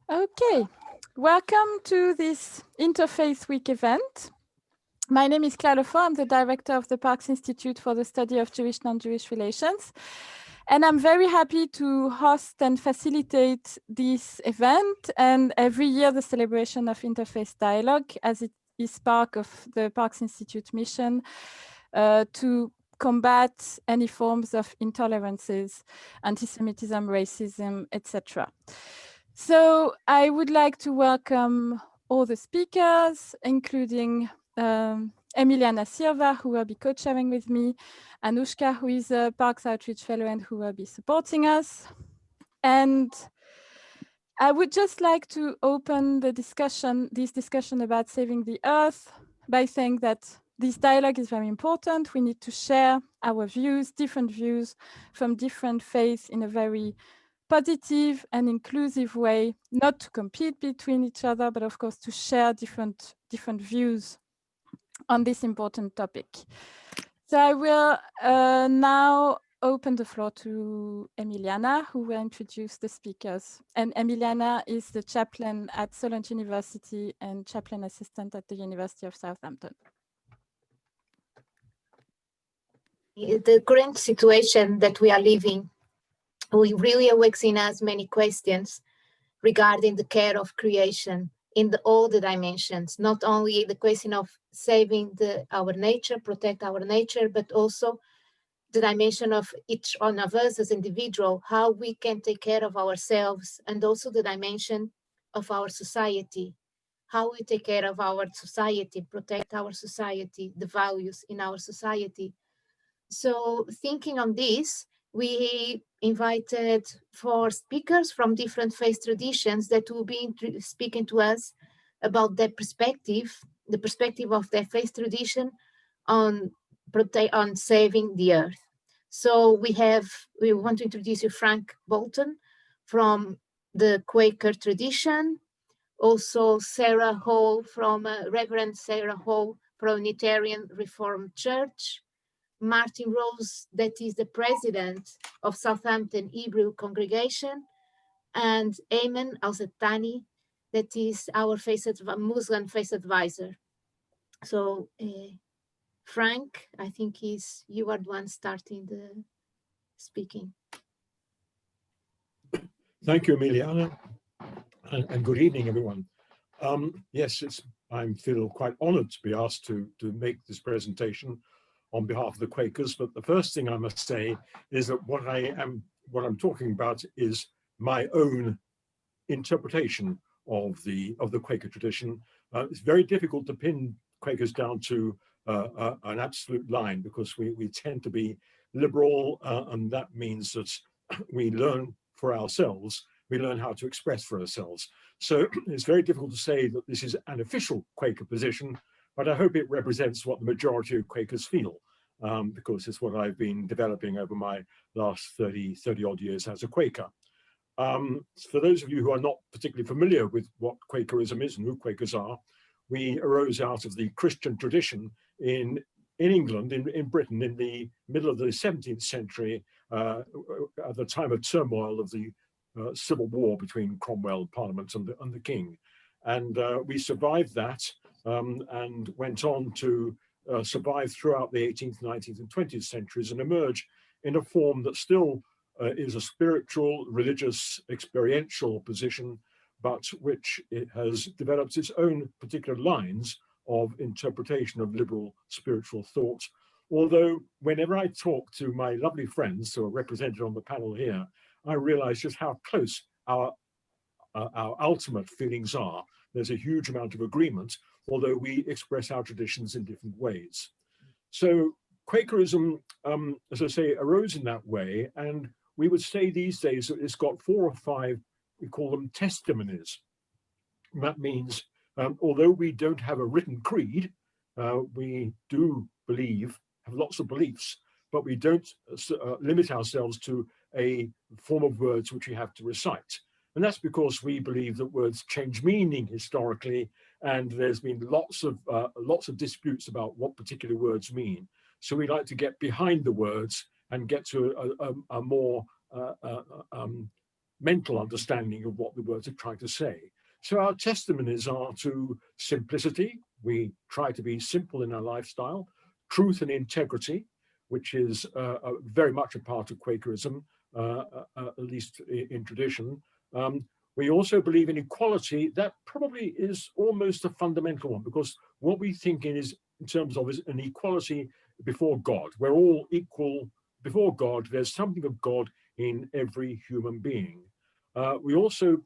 Okay, welcome to this Interfaith Week event. My name is Claire Foll. I'm the director of the Parks Institute for the Study of Jewish non-Jewish Relations. And I'm very happy to host and facilitate this event and every year the celebration of Interfaith Dialogue, as it is part of the Parks Institute mission to combat any forms of intolerances, anti-Semitism, racism, etc. So I would like to welcome all the speakers, including Emiliana Silva, who will be co-chairing with me, Anushka, who is a Parks Outreach Fellow and who will be supporting us. And I would just like to open the discussion about saving the Earth by saying that this dialogue is very important. We need to share our views, different views from different faiths in a very positive and inclusive way, not to compete between each other, but of course to share different views on this important topic. So I will now open the floor to Emiliana, who will introduce the speakers. And Emiliana is the chaplain at Solent University and chaplain assistant at the University of Southampton. The current situation that we are living, we really awakes in us many questions regarding the care of creation in all the dimensions, not only the question of saving our nature, protect our nature, but also the dimension of each one of us as individual, how we can take care of ourselves, and also the dimension of our society, how we take care of our society, protect our society, the values in our society. So thinking on this, we invited 4 speakers from different faith traditions that will be speaking to us about their perspective, the perspective of their faith tradition on saving the earth. So we want to introduce you Frank Boulton from the Quaker tradition, also Sarah Hall from Reverend Sarah Hall from Unitarian Reformed Church, Martyn Rose, that is the president of Southampton Hebrew congregation, and Aiman Alzetani, that is our Muslim faith advisor. So Frank, I think you are the one starting the speaking. Thank you, Emiliana, and good evening, everyone. Yes, I feel quite honored to be asked to make this presentation on behalf of the Quakers, but the first thing I must say is that what I'm talking about is my own interpretation of the Quaker tradition. It's very difficult to pin Quakers down to an absolute line because we tend to be liberal, and that means that we learn for ourselves, we learn how to express for ourselves. So it's very difficult to say that this is an official Quaker position, but I hope it represents what the majority of Quakers feel, because it's what I've been developing over my last 30 odd years as a Quaker. For those of you who are not particularly familiar with what Quakerism is and who Quakers are, we arose out of the Christian tradition in England, in Britain, in the middle of the 17th century, at the time of turmoil of the civil war between Cromwell, Parliament, and the King. And we survived that and went on to survive throughout the 18th, 19th, and 20th centuries and emerge in a form that still is a spiritual, religious, experiential position, but which it has developed its own particular lines of interpretation of liberal spiritual thought. Although whenever I talk to my lovely friends who are represented on the panel here, I realize just how close our ultimate feelings are. There's a huge amount of agreement, although we express our traditions in different ways. So Quakerism, as I say, arose in that way, and we would say these days that it's got 4 or 5, we call them testimonies. And that means, although we don't have a written creed, we do have lots of beliefs, but we don't limit ourselves to a form of words which we have to recite. And that's because we believe that words change meaning historically, and there's been lots of disputes about what particular words mean. So we like to get behind the words and get to a more mental understanding of what the words are trying to say. So our testimonies are to simplicity. We try to be simple in our lifestyle, truth and integrity, which is very much a part of Quakerism, at least in tradition. We also believe in equality. That probably is almost a fundamental one, because what we think in terms of is an equality before God. We're all equal before God. There's something of God in every human being. We also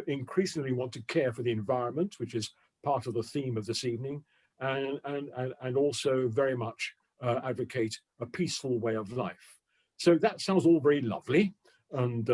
increasingly want to care for the environment, which is part of the theme of this evening, and also very much advocate a peaceful way of life. So that sounds all very lovely and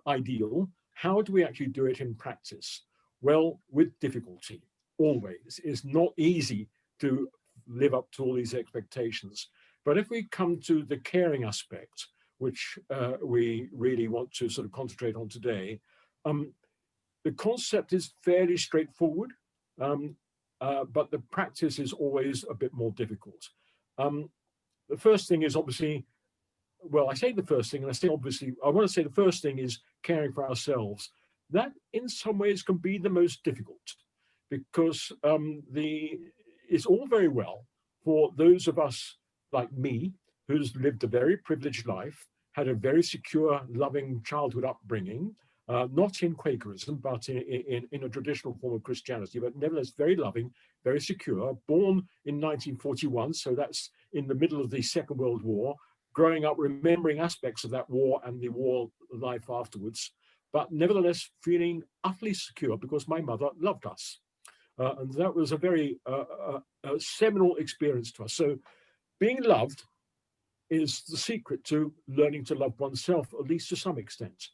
ideal. How do we actually do it in practice? Well, with difficulty, always. It's not easy to live up to all these expectations. But if we come to the caring aspect, which we really want to sort of concentrate on today, the concept is fairly straightforward, but the practice is always a bit more difficult. The first thing is obviously, well, I say the first thing, and I say obviously, I want to say the first thing is caring for ourselves. That in some ways can be the most difficult, because it's all very well for those of us like me, who's lived a very privileged life, had a very secure, loving childhood upbringing, not in Quakerism, but in a traditional form of Christianity, but nevertheless very loving, very secure, born in 1941, so that's in the middle of the Second World War, growing up remembering aspects of that war and the war life afterwards, but nevertheless feeling utterly secure because my mother loved us. And that was a very seminal experience to us. So being loved is the secret to learning to love oneself, at least to some extent.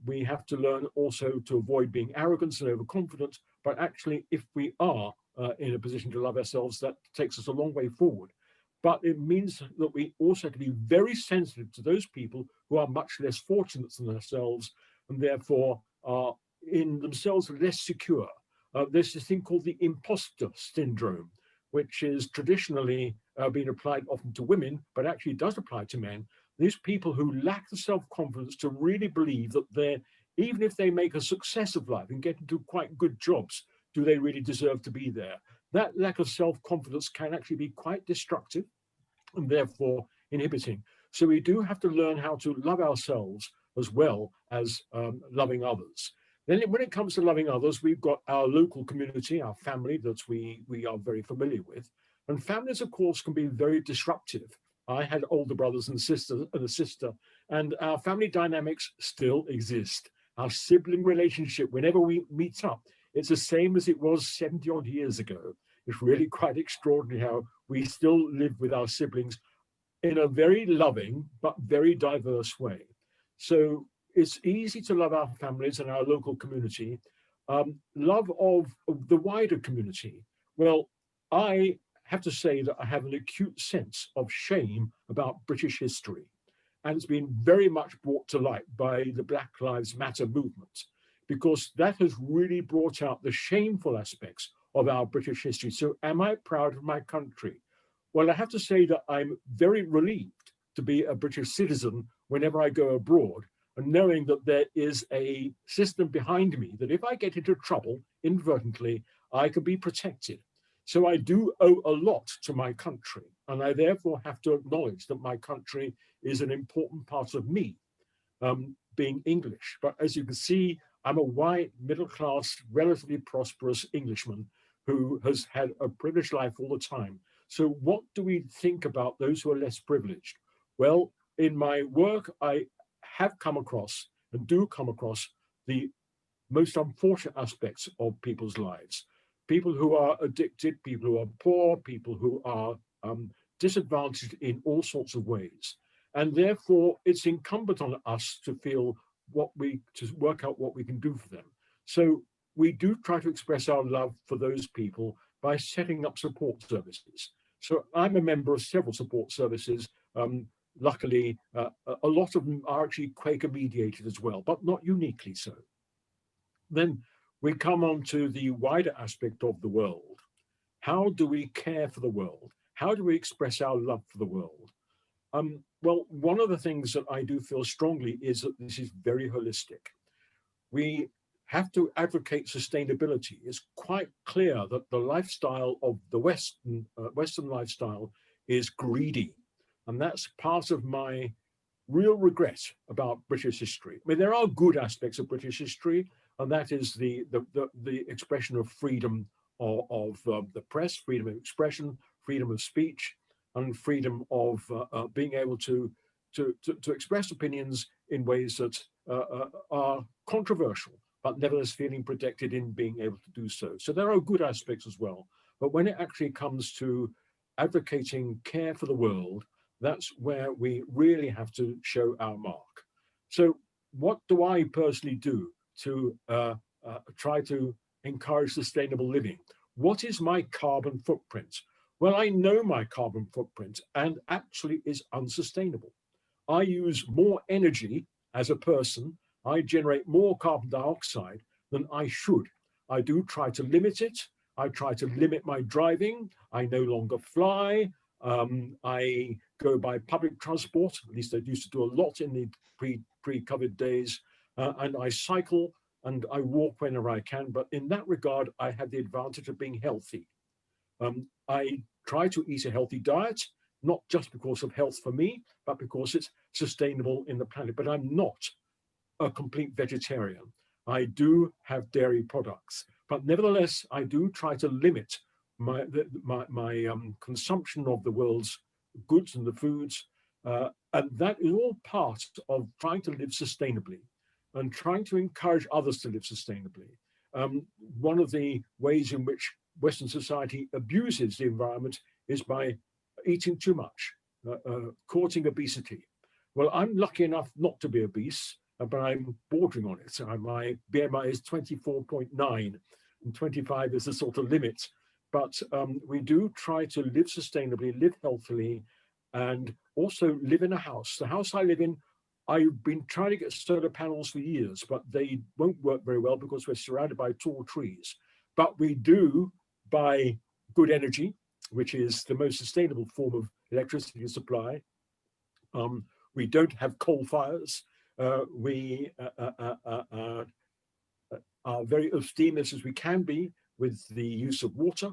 We have to learn also to avoid being arrogant and overconfident, but actually if we are in a position to love ourselves, that takes us a long way forward. But it means that we also have to be very sensitive to those people who are much less fortunate than ourselves and therefore are in themselves less secure. There's this thing called the imposter syndrome, which is traditionally been applied often to women, but actually does apply to men. These people who lack the self-confidence to really believe that even if they make a success of life and get into quite good jobs, do they really deserve to be there? That lack of self-confidence can actually be quite destructive and therefore inhibiting. So we do have to learn how to love ourselves as well as loving others. Then when it comes to loving others, we've got our local community, our family that we are very familiar with. And families, of course, can be very disruptive. I had older brothers and sisters and a sister, and our family dynamics still exist. Our sibling relationship, whenever we meet up, it's the same as it was 70 odd years ago. It's really quite extraordinary how we still live with our siblings in a very loving but very diverse way. So it's easy to love our families and our local community. Love of the wider community. Well, I have to say that I have an acute sense of shame about British history. And it's been very much brought to light by the Black Lives Matter movement, because that has really brought out the shameful aspects of our British history. So am I proud of my country? Well, I have to say that I'm very relieved to be a British citizen whenever I go abroad, and knowing that there is a system behind me that if I get into trouble inadvertently, I can be protected. So I do owe a lot to my country, and I therefore have to acknowledge that my country is an important part of me, being English. But as you can see, I'm a white, middle-class, relatively prosperous Englishman who has had a privileged life all the time. So what do we think about those who are less privileged? Well, in my work, I have come across and do come across the most unfortunate aspects of people's lives. People who are addicted, people who are poor, people who are disadvantaged in all sorts of ways. And therefore, it's incumbent on us to feel to work out what we can do for them. So we do try to express our love for those people by setting up support services. So I'm a member of several support services. Luckily, a lot of them are actually Quaker mediated as well, but not uniquely so. Then we come on to the wider aspect of the world. How do we care for the world? How do we express our love for the world? Well, one of the things that I do feel strongly is that this is very holistic. We have to advocate sustainability. It's quite clear that the lifestyle of the Western lifestyle is greedy. And that's part of my real regret about British history. I mean, there are good aspects of British history, and that is the expression of freedom of the press, freedom of expression, freedom of speech, and freedom of being able to express opinions in ways that are controversial, but nevertheless feeling protected in being able to do so. So there are good aspects as well. But when it actually comes to advocating care for the world, that's where we really have to show our mark. So what do I personally do to try to encourage sustainable living? What is my carbon footprint? Well, I know my carbon footprint, and actually is unsustainable. I use more energy as a person. I generate more carbon dioxide than I should. I do try to limit it. I try to limit my driving. I no longer fly. I go by public transport. At least I used to do a lot in the pre-COVID days. And I cycle and I walk whenever I can. But in that regard, I have the advantage of being healthy. I try to eat a healthy diet, not just because of health for me, but because it's sustainable in the planet. But I'm not a complete vegetarian. I do have dairy products, but nevertheless, I do try to limit my consumption of the world's goods and the foods. And that is all part of trying to live sustainably and trying to encourage others to live sustainably. One of the ways in which Western society abuses the environment is by eating too much, courting obesity. Well, I'm lucky enough not to be obese, but I'm bordering on it. So my BMI is 24.9, and 25 is the sort of limit. But we do try to live sustainably, live healthily, and also live in a house. The house I live in, I've been trying to get solar panels for years, but they won't work very well because we're surrounded by tall trees. But we do buy good energy, which is the most sustainable form of electricity supply. We don't have coal fires. We are very abstemious as we can be with the use of water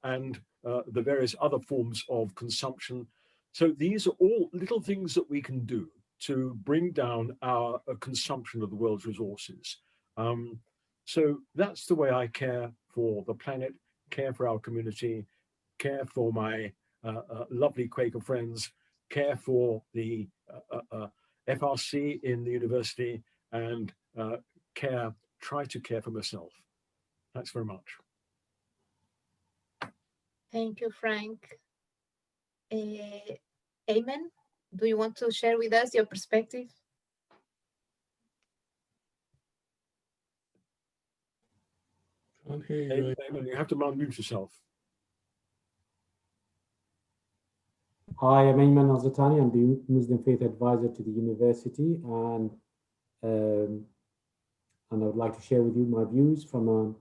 and the various other forms of consumption. So these are all little things that we can do to bring down our consumption of the world's resources. So that's the way I care for the planet, care for our community, care for my lovely Quaker friends, care for the FRC in the university, and try to care for myself. Thanks very much. Thank you, Frank. Aiman, do you want to share with us your perspective? Can't hear you. Aiman, you have to unmute yourself. Hi, I'm Aiman Alzetani. I'm the Muslim Faith Advisor to the university, and I would like to share with you my views from a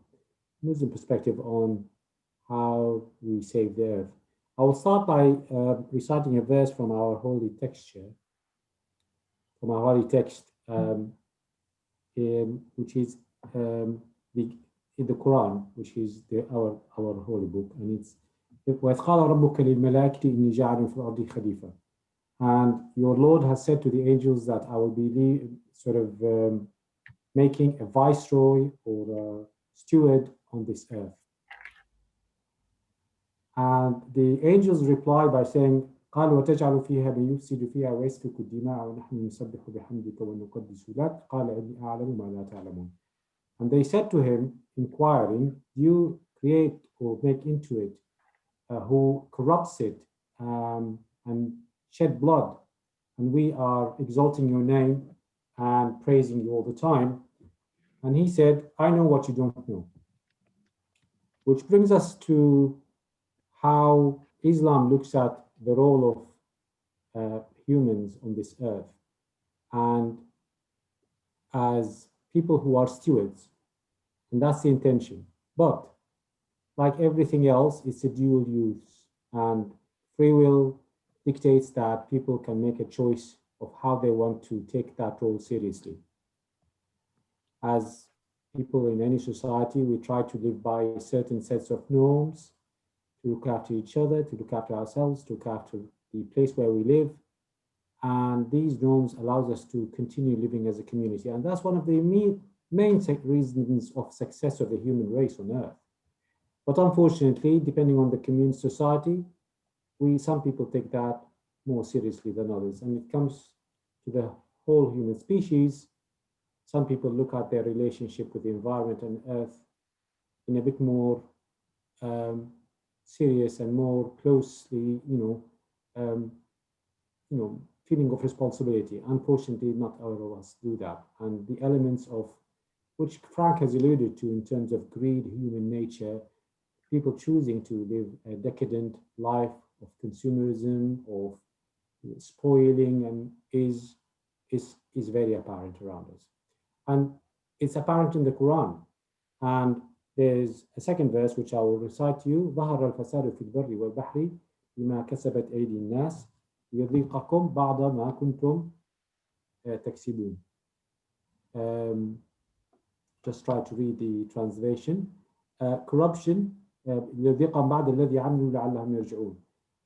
Muslim perspective on how we save the earth. I will start by reciting a verse from our holy text, which is in the Quran, which is our holy book, and it's وَإِذْ قَالَ رَبُّكَ لِلْمَلَائِكَةِ إِنِّي جَاعِلٌ فِي الْأَرْضِ خَلِيفَةً. And your Lord has said to the angels that I will be making a viceroy or a steward on this earth. And the angels reply by saying, قالوا وتجعل فيها من يفسد فيها ويسفك الدماء ونحن نسبح بحمدك ونقدس لك قال إني أعلم ما لا تعلمون. And they said to him, inquiring, do you create or make into it who corrupts it and shed blood, and we are exalting your name and praising you all the time? And he said, I know what you don't know. Which brings us to how Islam looks at the role of humans on this earth and as people who are stewards, and that's the intention. But like everything else, it's a dual use, and free will dictates that people can make a choice of how they want to take that role seriously. As people in any society, we try to live by certain sets of norms, to look after each other, to look after ourselves, to look after the place where we live. And these norms allows us to continue living as a community. And that's one of the main reasons of success of the human race on Earth. But unfortunately, depending on the community society, some people take that more seriously than others. And it comes to the whole human species. Some people look at their relationship with the environment and Earth in a bit more serious and more closely, feeling of responsibility. Unfortunately, not all of us do that. And the elements of which Frank has alluded to in terms of greed, human nature, people choosing to live a decadent life of consumerism, of spoiling, and is very apparent around us. And it's apparent in the Quran. And there's a second verse which I will recite to you. ظهر الفساد في البر والبحر بما كسبت أيدي الناس ليذيقكم بعض ما كنتم تكسبون. Just try to read the translation. Corruption ليذيقهم بعض الذي عملوا لعلهم يرجعون.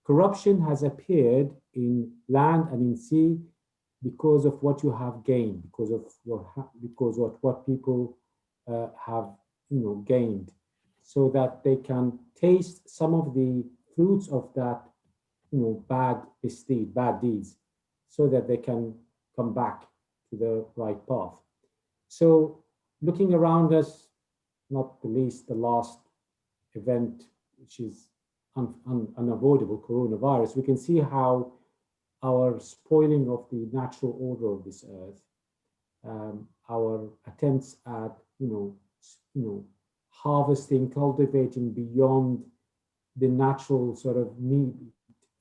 Corruption has appeared in land and in sea because of what you have gained, because of what people have gained, so that they can taste some of the fruits of that bad deeds, so that they can come back to the right path. So looking around us, not the least the last event, which is unavoidable, coronavirus, we can see how our spoiling of the natural order of this earth, our attempts at harvesting, cultivating beyond the natural sort of need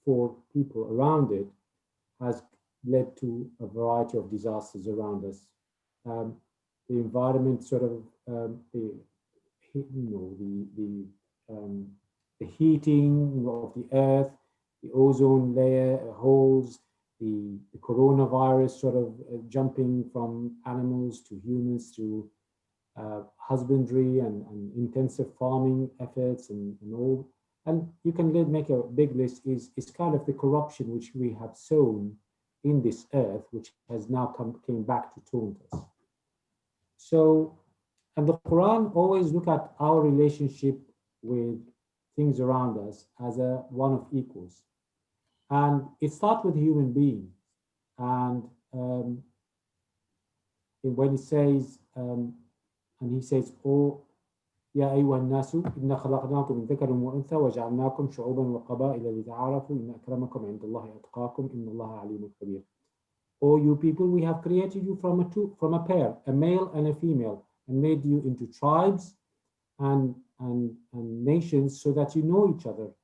for people around it, has led to a variety of disasters around us. The environment sort of the heating of the earth, the ozone layer holes, the coronavirus sort of jumping from animals to humans to husbandry and intensive farming efforts and all. And you can make a big list, is kind of the corruption which we have sown in this earth, which has now came back to taunt us. So, and the Quran always look at our relationship with things around us as one of equals. And it starts with human beings. And when he says, "Oh, يا أيها الناس إنا خلقناكم من ذكر وأنثى وجعلناكم شعوبا وقبائل لتعارفوا إن أكرمكم عند الله أتقاكم إن الله عليم خبير." O you people, we have created you from a pair, a male and a female, and made you into tribes and nations, so that you know each other.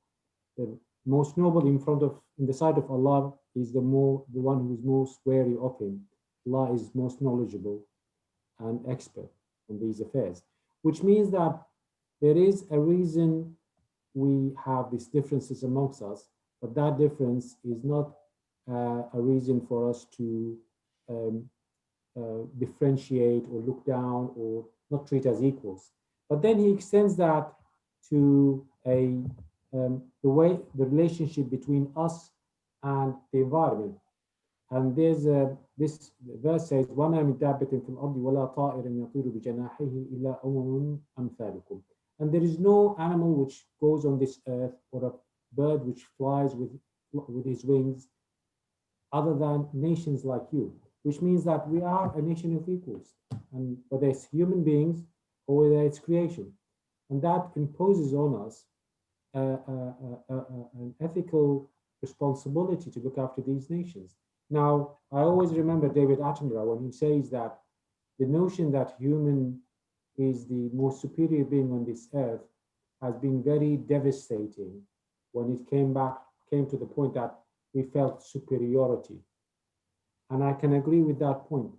The most noble in the sight of Allah is the one who is most wary of him. Allah is most knowledgeable and expert on these affairs, which means that there is a reason we have these differences amongst us, but that difference is not a reason for us to differentiate or look down or not treat as equals. But then he extends that to the relationship between us and the environment. And there's this verse says, وَمَا مِن دَابَّةٍ فِي الْأَرْضِ وَلَا طَائِرٍ يَطِيرُ بِجَنَاحِهِ إِلَّا أُمَمٌ أَمْثَالُكُمْ. And there is no animal which goes on this earth, or a bird which flies with his wings, other than nations like you, which means that we are a nation of equals, and whether it's human beings or whether it's creation. And that imposes on us an ethical responsibility to look after these nations. Now, I always remember David Attenborough when he says that the notion that human is the most superior being on this earth has been very devastating when it came to the point that we felt superiority. And I can agree with that point,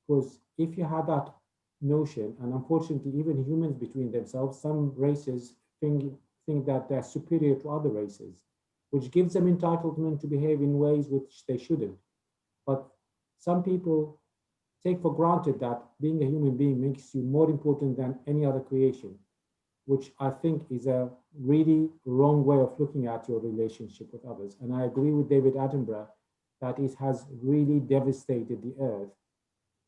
because if you had that notion, and unfortunately even humans between themselves, some races think that they're superior to other races. which gives them entitlement to behave in ways which they shouldn't. But some people take for granted that being a human being makes you more important than any other creation, which I think is a really wrong way of looking at your relationship with others. And I agree with David Attenborough that it has really devastated the earth.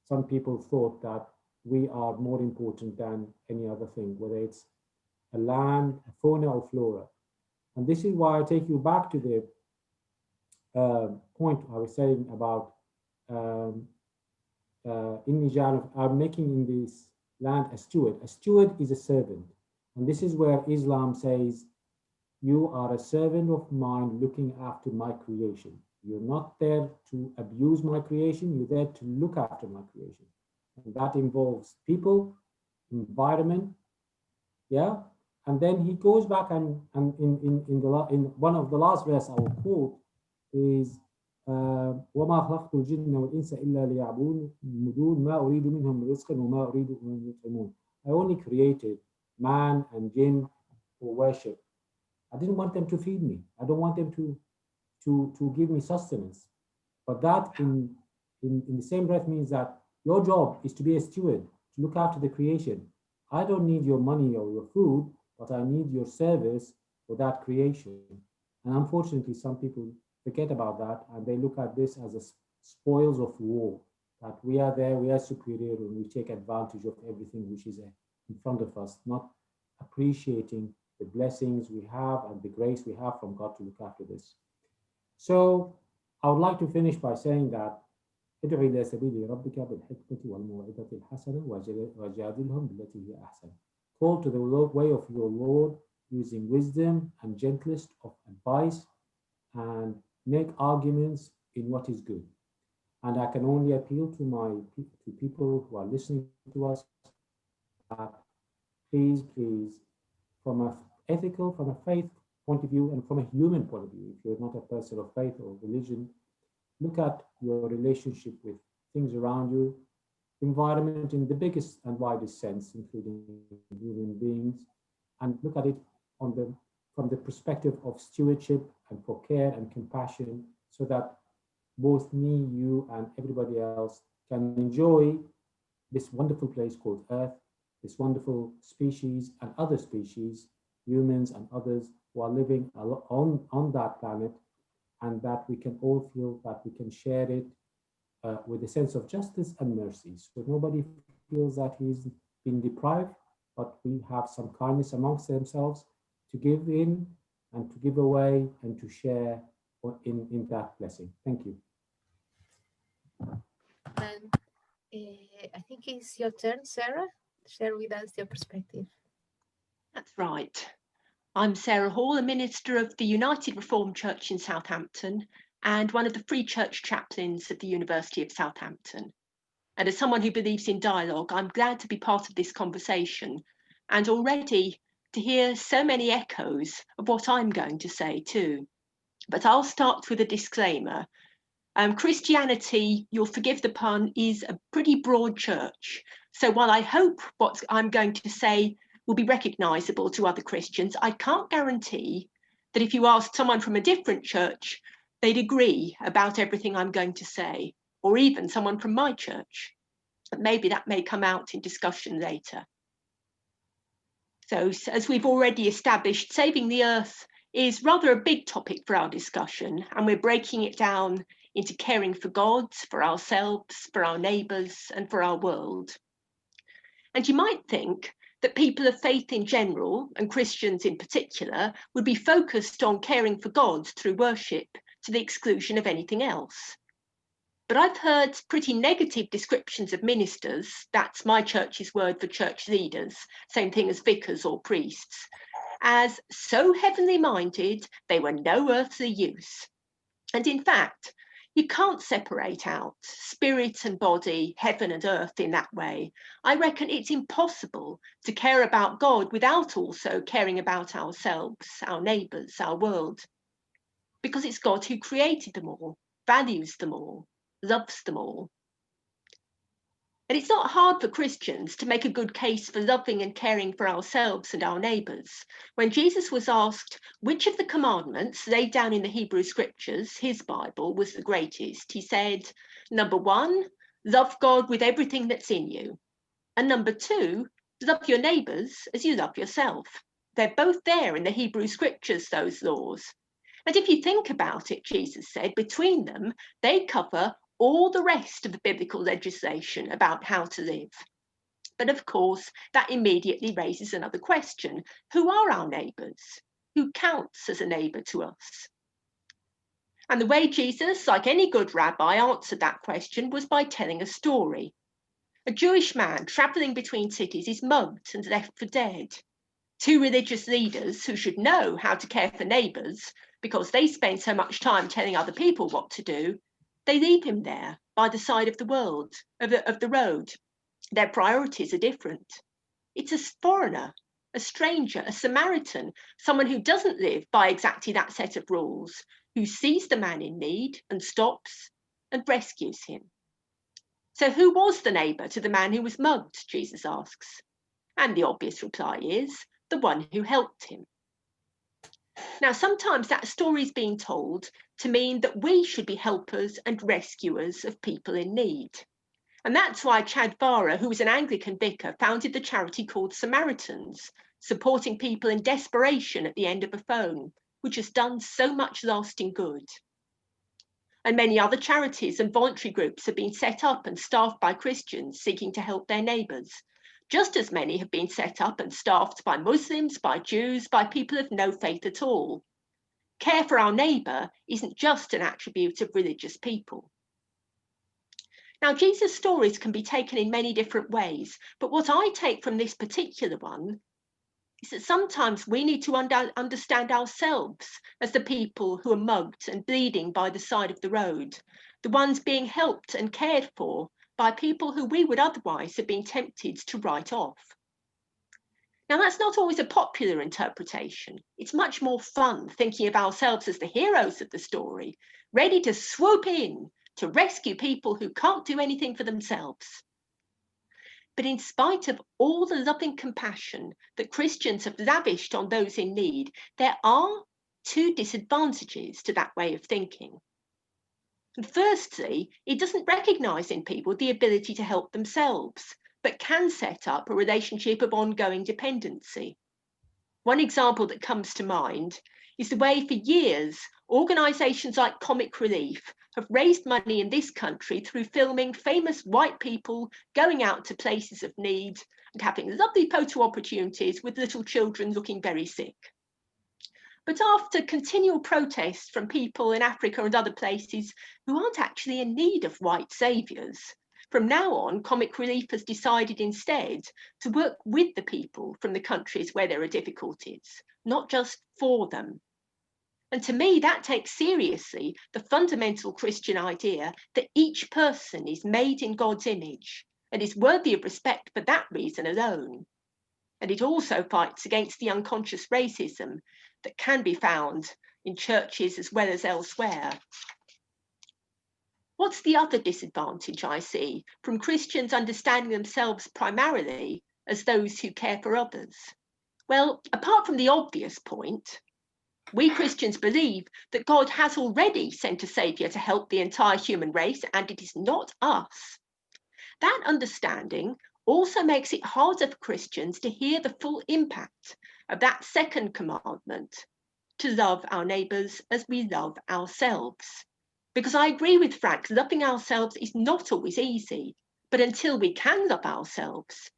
Some people thought that we are more important than any other thing, whether it's a land, a fauna, or flora. And this is why I take you back to the point I was saying about I'm making in this land a steward. A steward is a servant. And this is where Islam says, you are a servant of mine looking after my creation. You're not there to abuse my creation, you're there to look after my creation. And that involves people, environment, yeah? And then he goes back and in one of the last verse I will quote is وَمَا خَلَقْتُ الْجِنَّ وَالْإِنسَ إِلَّا لِيَعْبُدُونَ مَا أُرِيدُ مِنْهُمْ رِزْقًا وَمَا أُرِيدُ أَنْ يُطْعِمُونَ. I only created man and jinn for worship. I didn't want them to feed me. I don't want them to give me sustenance. But that in the same breath means that your job is to be a steward, to look after the creation. I don't need your money or your food, but I need your service for that creation. And unfortunately, some people forget about that, and they look at this as a spoils of war, that we are there, we are superior, and we take advantage of everything which is in front of us, not appreciating the blessings we have and the grace we have from God to look after this. So I would like to finish by saying that ادعو إلى سبيل ربك بالحكمة والموعظة الحسنة وجادلهم بالتي هي أحسن. Call to the way of your Lord using wisdom and gentlest of advice, and make arguments in what is good. And I can only appeal to people who are listening to us that please, from a ethical, from a faith point of view, and from a human point of view, if you're not a person of faith or religion, look at your relationship with things around you, environment in the biggest and widest sense, including human beings, and look at it from the perspective of stewardship and for care and compassion, so that both me, you, and everybody else can enjoy this wonderful place called Earth, this wonderful species and other species, humans and others who are living on that planet, and that we can all feel that we can share it with a sense of justice and mercy. So nobody feels that he's been deprived, but we have some kindness amongst themselves to give in and to give away and to share in that blessing. Thank you. And I think it's your turn, Sarah. Share with us your perspective. That's right. I'm Sarah Hall, a minister of the United Reformed Church in Southampton and one of the Free Church chaplains at the University of Southampton. And as someone who believes in dialogue, I'm glad to be part of this conversation and already to hear so many echoes of what I'm going to say too. But I'll start with a disclaimer. Christianity, you'll forgive the pun, is a pretty broad church. So while I hope what I'm going to say will be recognisable to other Christians, I can't guarantee that if you asked someone from a different church, they'd agree about everything I'm going to say, or even someone from my church. But maybe that may come out in discussion later. So as we've already established, saving the earth is rather a big topic for our discussion, and we're breaking it down into caring for God, for ourselves, for our neighbours, and for our world. And you might think that people of faith in general, and Christians in particular, would be focused on caring for God through worship to the exclusion of anything else. But I've heard pretty negative descriptions of ministers, that's my church's word for church leaders, same thing as vicars or priests, as so heavenly minded they were no earthly use. And in fact, you can't separate out spirit and body, heaven and earth in that way. I reckon it's impossible to care about God without also caring about ourselves, our neighbours, our world. Because it's God who created them all, values them all, loves them all. And it's not hard for Christians to make a good case for loving and caring for ourselves and our neighbours. When Jesus was asked which of the commandments laid down in the Hebrew scriptures, his Bible, was the greatest, he said, number 1, love God with everything that's in you. And number 2, love your neighbours as you love yourself. They're both there in the Hebrew scriptures, those laws. And if you think about it, Jesus said, between them, they cover all the rest of the biblical legislation about how to live. But of course, that immediately raises another question. Who are our neighbours? Who counts as a neighbour to us? And the way Jesus, like any good rabbi, answered that question was by telling a story. A Jewish man travelling between cities is mugged and left for dead. 2 religious leaders who should know how to care for neighbours because they spend so much time telling other people what to do, they leave him there by the side of the road. Their priorities are different. It's a foreigner, a stranger, a Samaritan, someone who doesn't live by exactly that set of rules, who sees the man in need and stops and rescues him. So who was the neighbour to the man who was mugged, Jesus asks. And the obvious reply is the one who helped him. Now, sometimes that story is being told to mean that we should be helpers and rescuers of people in need. And that's why Chad Vara, who was an Anglican vicar, founded the charity called Samaritans, supporting people in desperation at the end of a phone, which has done so much lasting good. And many other charities and voluntary groups have been set up and staffed by Christians seeking to help their neighbours. Just as many have been set up and staffed by Muslims, by Jews, by people of no faith at all. Care for our neighbour isn't just an attribute of religious people. Now, Jesus' stories can be taken in many different ways, but what I take from this particular one is that sometimes we need to understand ourselves as the people who are mugged and bleeding by the side of the road, the ones being helped and cared for by people who we would otherwise have been tempted to write off. Now, that's not always a popular interpretation. It's much more fun thinking of ourselves as the heroes of the story, ready to swoop in to rescue people who can't do anything for themselves. But in spite of all the loving compassion that Christians have lavished on those in need, there are 2 disadvantages to that way of thinking. And firstly, it doesn't recognise in people the ability to help themselves, but can set up a relationship of ongoing dependency. One example that comes to mind is the way for years organisations like Comic Relief have raised money in this country through filming famous white people going out to places of need and having lovely photo opportunities with little children looking very sick. But after continual protests from people in Africa and other places who aren't actually in need of white saviours, from now on, Comic Relief has decided instead to work with the people from the countries where there are difficulties, not just for them. And to me, that takes seriously the fundamental Christian idea that each person is made in God's image and is worthy of respect for that reason alone. And it also fights against the unconscious racism that can be found in churches as well as elsewhere. What's the other disadvantage I see from Christians understanding themselves primarily as those who care for others? Well, apart from the obvious point, we Christians believe that God has already sent a saviour to help the entire human race, and it is not us. That understanding also makes it harder for Christians to hear the full impact of that second commandment, to love our neighbours as we love ourselves. Because I agree with Frank, loving ourselves is not always easy, but until we can love ourselves,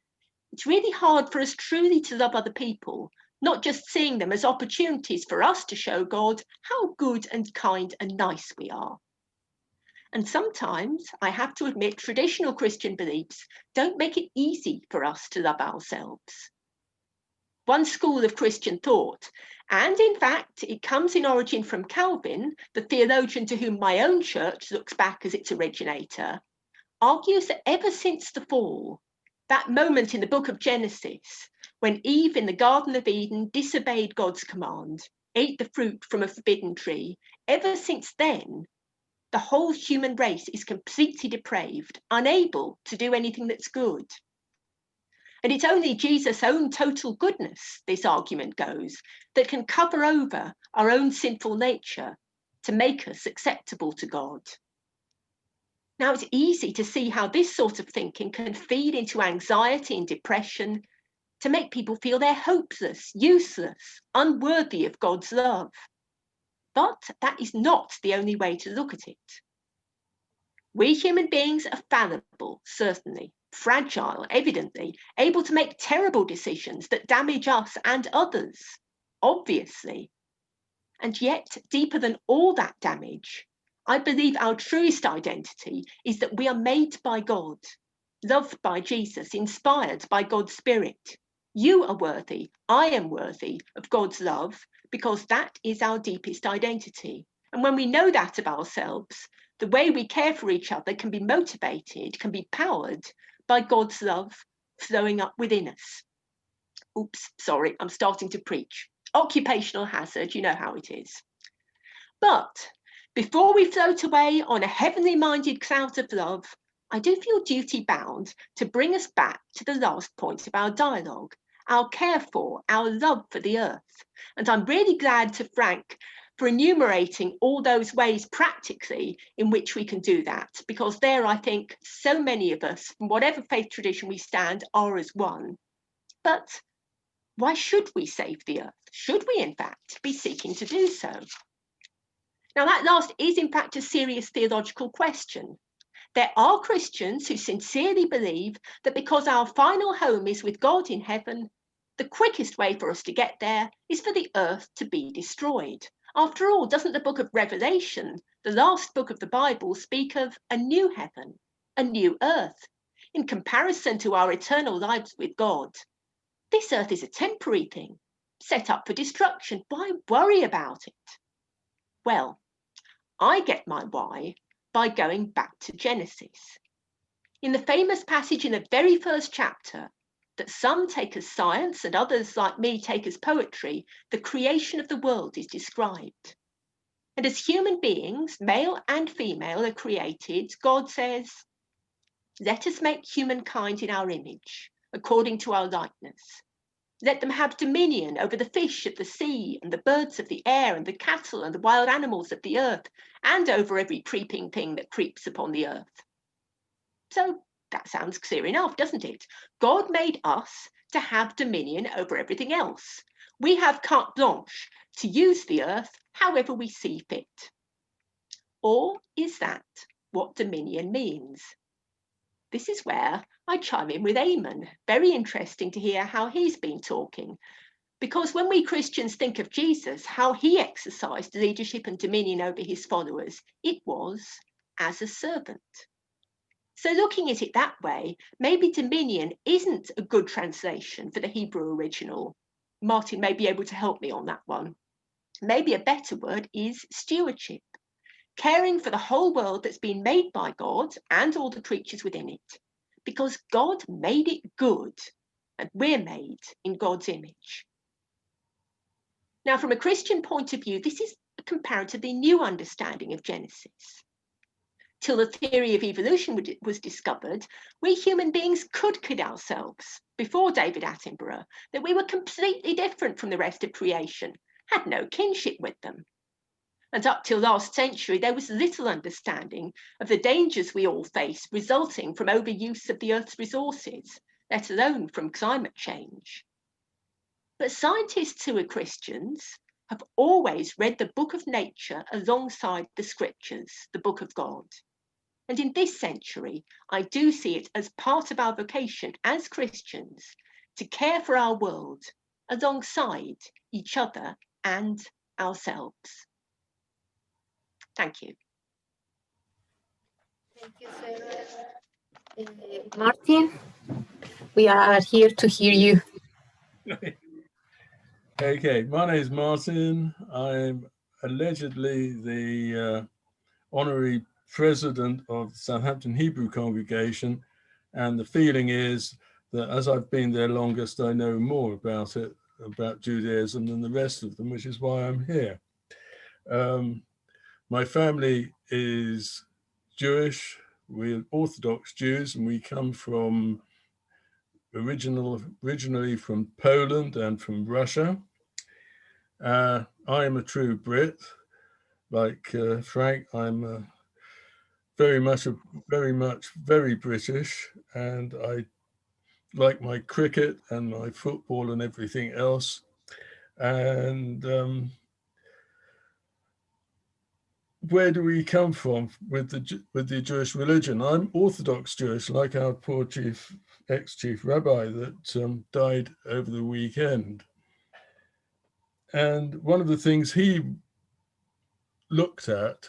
it's really hard for us truly to love other people, not just seeing them as opportunities for us to show God how good and kind and nice we are. And sometimes, I have to admit, traditional Christian beliefs don't make it easy for us to love ourselves. One school of Christian thought, and in fact, it comes in origin from Calvin, the theologian to whom my own church looks back as its originator, argues that ever since the fall, that moment in the book of Genesis, when Eve in the Garden of Eden disobeyed God's command, ate the fruit from a forbidden tree, ever since then, the whole human race is completely depraved, unable to do anything that's good. And it's only Jesus' own total goodness, this argument goes, that can cover over our own sinful nature to make us acceptable to God. Now, it's easy to see how this sort of thinking can feed into anxiety and depression to make people feel they're hopeless, useless, unworthy of God's love. But that is not the only way to look at it. We human beings are fallible, certainly, fragile, evidently, able to make terrible decisions that damage us and others, obviously. And yet, deeper than all that damage, I believe our truest identity is that we are made by God, loved by Jesus, inspired by God's Spirit. You are worthy, I am worthy of God's love, because that is our deepest identity. And when we know that of ourselves, the way we care for each other can be motivated, can be powered by God's love flowing up within us. Oops, sorry, I'm starting to preach. Occupational hazard, you know how it is. But before we float away on a heavenly minded cloud of love, I do feel duty bound to bring us back to the last point of our dialogue, our care for, our love for the earth. And I'm really glad to Frank for enumerating all those ways practically in which we can do that, because there, I think, so many of us, from whatever faith tradition we stand, are as one. But why should we save the earth? Should we, in fact, be seeking to do so? Now, that last is, in fact, a serious theological question. There are Christians who sincerely believe that because our final home is with God in heaven, the quickest way for us to get there is for the earth to be destroyed. After all, doesn't the book of Revelation, the last book of the Bible, speak of a new heaven, a new earth, in comparison to our eternal lives with God? This earth is a temporary thing, set up for destruction. Why worry about it? Well, I get my why by going back to Genesis. In the famous passage in the very first chapter, that some take as science and others like me take as poetry, the creation of the world is described. And as human beings, male and female, are created, God says, "Let us make humankind in our image, according to our likeness. Let them have dominion over the fish of the sea and the birds of the air and the cattle and the wild animals of the earth, and over every creeping thing that creeps upon the earth." So that sounds clear enough, doesn't it? God made us to have dominion over everything else. We have carte blanche to use the earth however we see fit. Or is that what dominion means? This is where I chime in with Aiman. Very interesting to hear how he's been talking. Because when we Christians think of Jesus, how he exercised leadership and dominion over his followers, it was as a servant. So looking at it that way, maybe dominion isn't a good translation for the Hebrew original. Martyn may be able to help me on that one. Maybe a better word is stewardship, caring for the whole world that's been made by God and all the creatures within it, because God made it good and we're made in God's image. Now, from a Christian point of view, this is a comparatively new understanding of Genesis. Till the theory of evolution was discovered, we human beings could kid ourselves before David Attenborough that we were completely different from the rest of creation, had no kinship with them. And up till last century, there was little understanding of the dangers we all face resulting from overuse of the Earth's resources, let alone from climate change. But scientists who are Christians have always read the book of nature alongside the scriptures, the book of God. And in this century, I do see it as part of our vocation as Christians to care for our world alongside each other and ourselves. Thank you. Thank you, Sarah. Martyn, we are here to hear you. Okay, my name is Martyn. I'm allegedly the honorary president of the Southampton Hebrew congregation, and the feeling is that as I've been there longest, I know more about it, about Judaism, than the rest of them, which is why I'm here. My family is Jewish. We're Orthodox Jews, and we come from originally from Poland and from Russia. I am a true Brit, like Frank. I'm very British, and I like my cricket and my football and everything else. And where do we come from with the Jewish religion? I'm Orthodox Jewish, like our poor ex-chief rabbi that died over the weekend. And one of the things he looked at,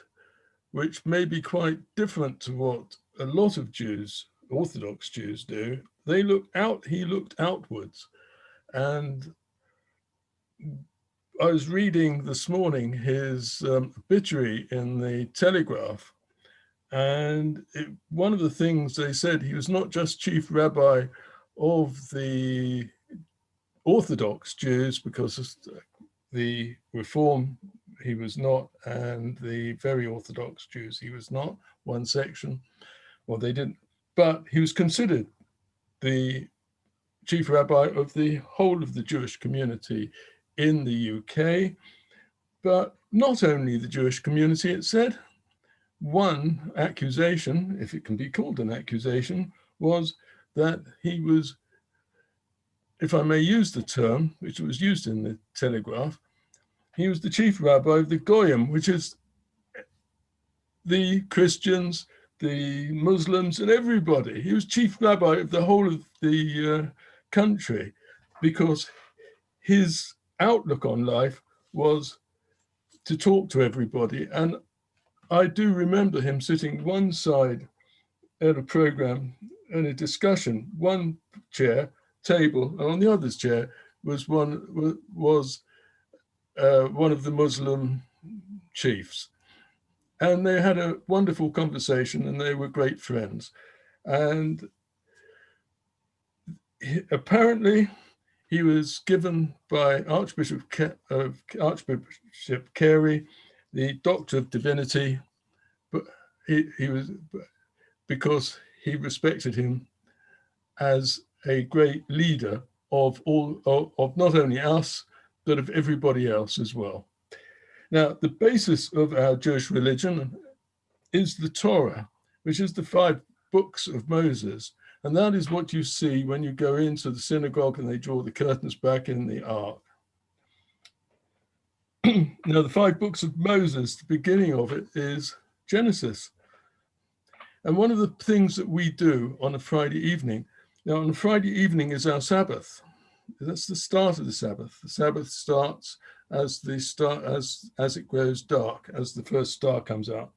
which may be quite different to what a lot of Jews, Orthodox Jews, do, he looked outwards. And I was reading this morning his obituary in the Telegraph, and one of the things they said, he was not just chief rabbi of the Orthodox Jews, because of the Reform he was not, and the very Orthodox Jews he was not, one section, well, they didn't, but he was considered the chief rabbi of the whole of the Jewish community in the UK, but not only the Jewish community, it said. One accusation, if it can be called an accusation, was that he was, if I may use the term, which was used in the Telegraph, he was the chief rabbi of the Goyim, which is the Christians, the Muslims, and everybody. He was chief rabbi of the whole of the country, because his outlook on life was to talk to everybody. And I do remember him sitting one side at a program in a discussion, one table, and on the other's chair was one of the Muslim chiefs. And they had a wonderful conversation, and they were great friends. And apparently he was given by Archbishop Carey the Doctor of Divinity, but he was, because he respected him as a great leader of not only us, but of everybody else as well. Now, the basis of our Jewish religion is the Torah, which is the 5 books of Moses. And that is what you see when you go into the synagogue and they draw the curtains back in the ark. Now, the 5 books of Moses, the beginning of it is Genesis. And one of the things that we do on a Friday evening, now on a Friday evening is our Sabbath. That's the start of the Sabbath. The Sabbath starts as it grows dark, as the first star comes out.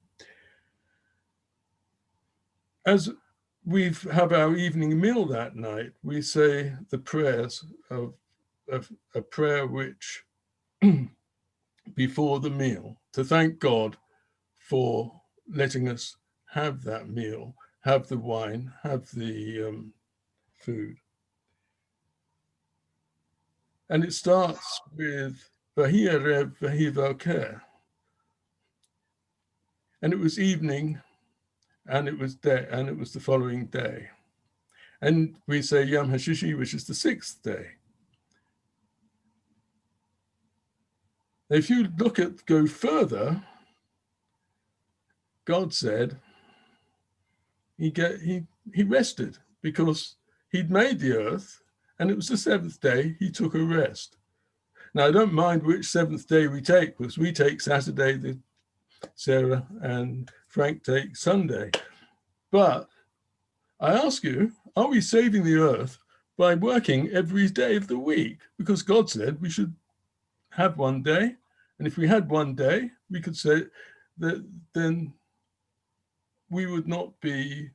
As we have our evening meal that night, we say the prayers of a prayer which before the meal, to thank God for letting us have that meal, have the wine, have the food. And it starts with Vahi Erev Vahi Voker. And it was evening, and it was day, and it was the following day. And we say Yom HaShishi, which is the 6th day. If you go further, God said he rested, because he'd made the earth, and it was the 7th day he took a rest. Now, I don't mind which 7th day we take, because we take Saturday, Sarah and Frank take Sunday. But I ask you, are we saving the earth by working every day of the week? Because God said we should have one day. And if we had one day, we could say that then we would not be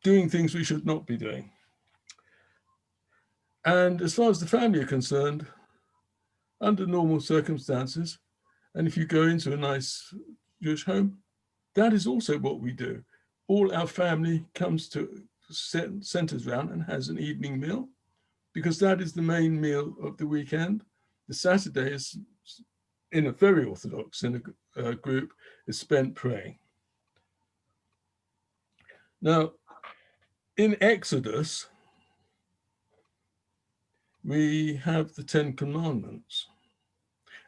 doing things we should not be doing. And as far as the family are concerned, under normal circumstances, and if you go into a nice Jewish home, that is also what we do. All our family centers around and has an evening meal, because that is the main meal of the weekend. The Saturday is in a very Orthodox group, is spent praying. Now, in Exodus, we have the 10 Commandments,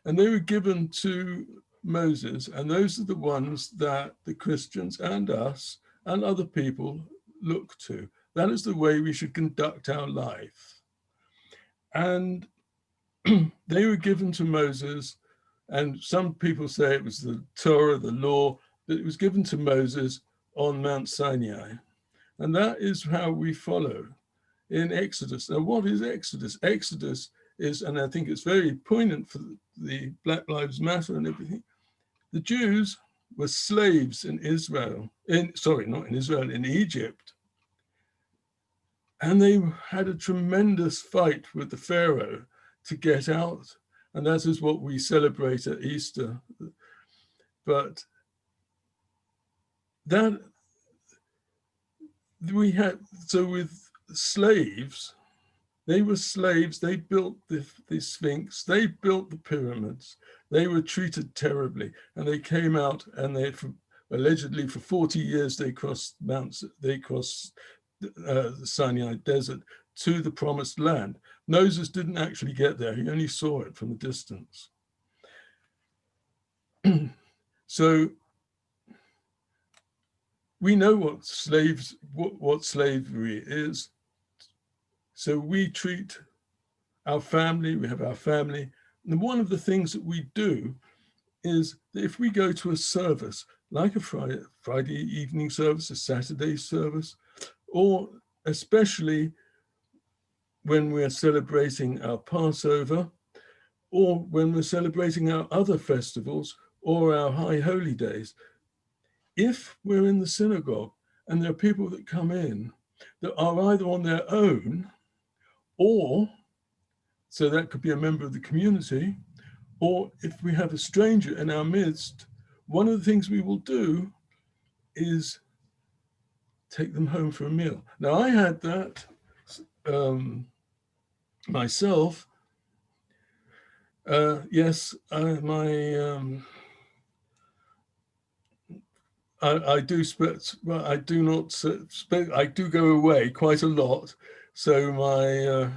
and they were given to Moses, and those are the ones that the Christians and us and other people look to. That is the way we should conduct our life. And they were given to Moses, and some people say it was the Torah, the law, that it was given to Moses on Mount Sinai. And that is how we follow in Exodus. Now, what is Exodus? Exodus is, and I think it's very poignant for the Black Lives Matter and everything, the Jews were slaves in Israel, not in Israel, in Egypt. And they had a tremendous fight with the Pharaoh to get out. And that is what we celebrate at Easter. But that we had, so with slaves, they were slaves, they built the Sphinx, they built the pyramids, they were treated terribly, and they came out and they, allegedly for 40 years, they crossed the Sinai desert to the promised land. Moses didn't actually get there, he only saw it from a distance. So we know what slavery is. So we treat our family, we have our family, and one of the things that we do is that if we go to a service, like a Friday evening service, a Saturday service, or especially when we're celebrating our Passover, or when we're celebrating our other festivals, or our high holy days, if we're in the synagogue and there are people that come in that are either on their own, or, so that could be a member of the community, or if we have a stranger in our midst, one of the things we will do is take them home for a meal. Now, I had that myself. Yes, I do go away quite a lot. So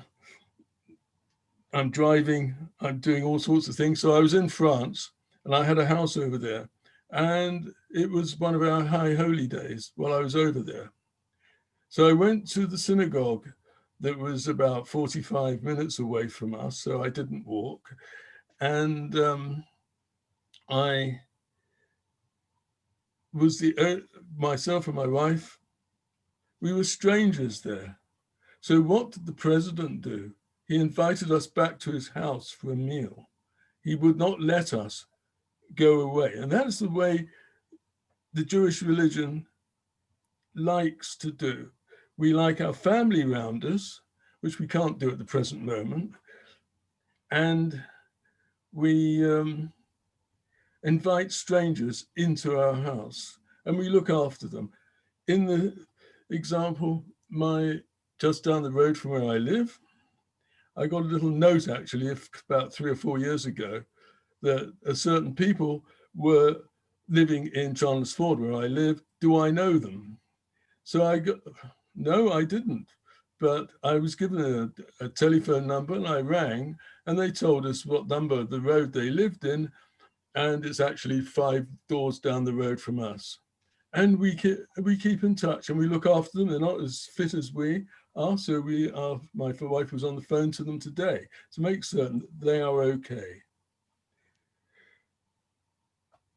I'm driving, I'm doing all sorts of things. So I was in France and I had a house over there, and it was one of our high holy days while I was over there. So I went to the synagogue that was about 45 minutes away from us, so I didn't walk. And I was myself and my wife, we were strangers there. So what did the president do? He invited us back to his house for a meal. He would not let us go away. And that's the way the Jewish religion likes to do. We like our family around us, which we can't do at the present moment. And we invite strangers into our house and we look after them. In the example, just down the road from where I live, I got a little note actually about 3 or 4 years ago that certain people were living in Chandlersford where I live. Do I know them? So no, I didn't. But I was given a telephone number and I rang and they told us what number of the road they lived in. And it's actually 5 doors down the road from us. And we keep in touch and we look after them. They're not as fit as we are. So my wife was on the phone to them today to make certain that they are okay.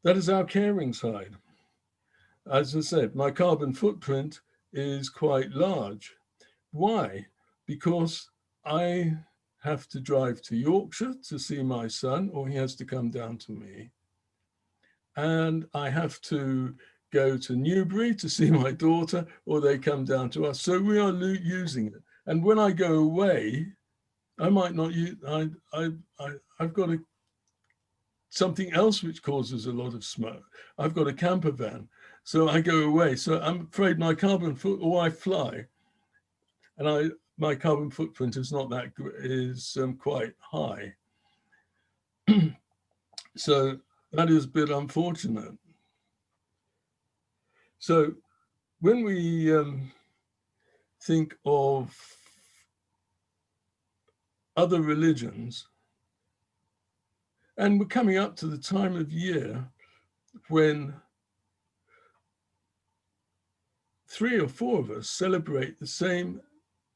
That is our caring side. As I said, my carbon footprint is quite large. Why? Because I have to drive to Yorkshire to see my son, or he has to come down to me. And I have to go to Newbury to see my daughter, or they come down to us. So we are using it. And when I go away, I might not use, I've got something else which causes a lot of smoke. I've got a camper van. So I go away. So I'm afraid my or I fly. And my carbon footprint is not that, is quite high. So that is a bit unfortunate. So when we think of other religions, and we're coming up to the time of year when 3 or 4 of us celebrate the same,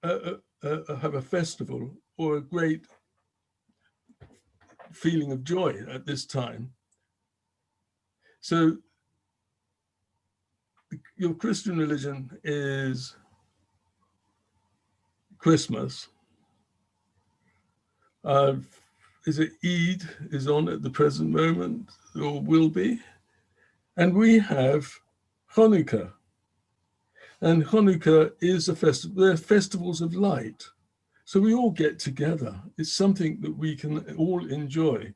have a festival or a great feeling of joy at this time. So your Christian religion is Christmas. Is it Eid is on at the present moment, or will be? And we have Hanukkah. And Hanukkah is a festival, they're festivals of light. So we all get together. It's something that we can all enjoy.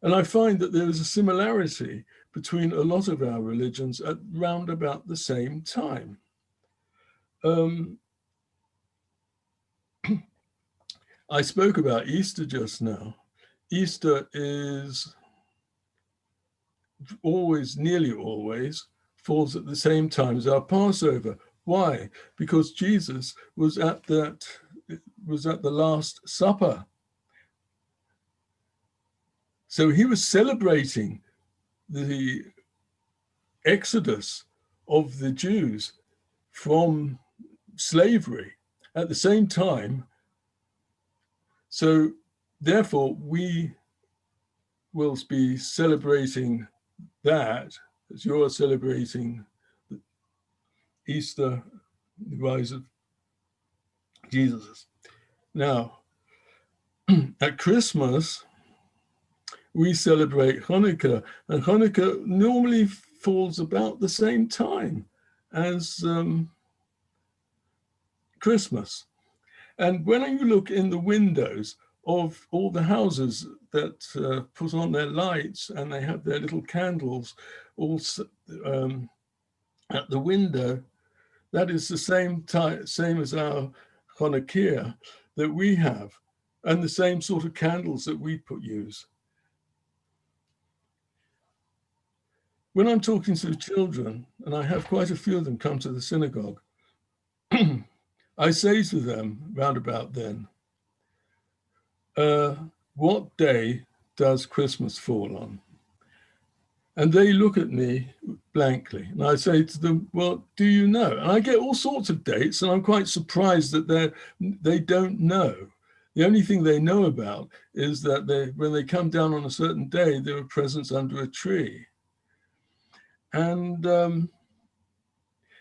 And I find that there is a similarity between a lot of our religions at round about the same time. I spoke about Easter just now. Easter is always, nearly always, falls at the same time as our Passover. Why? Because Jesus was at the Last Supper. So he was celebrating the exodus of the Jews from slavery at the same time. So therefore, we will be celebrating that as you're celebrating Easter, the rise of Jesus. Now, at Christmas, we celebrate Hanukkah, and Hanukkah normally falls about the same time as Christmas. And when you look in the windows of all the houses that put on their lights and they have their little candles all at the window, that is the same as our Hanukkah that we have, and the same sort of candles that we use. When I'm talking to children, and I have quite a few of them come to the synagogue, I say to them round about then, what day does Christmas fall on? And they look at me blankly, and I say to them, well, do you know? And I get all sorts of dates, and I'm quite surprised that they don't know. The only thing they know about is that when they come down on a certain day, there are presents under a tree. And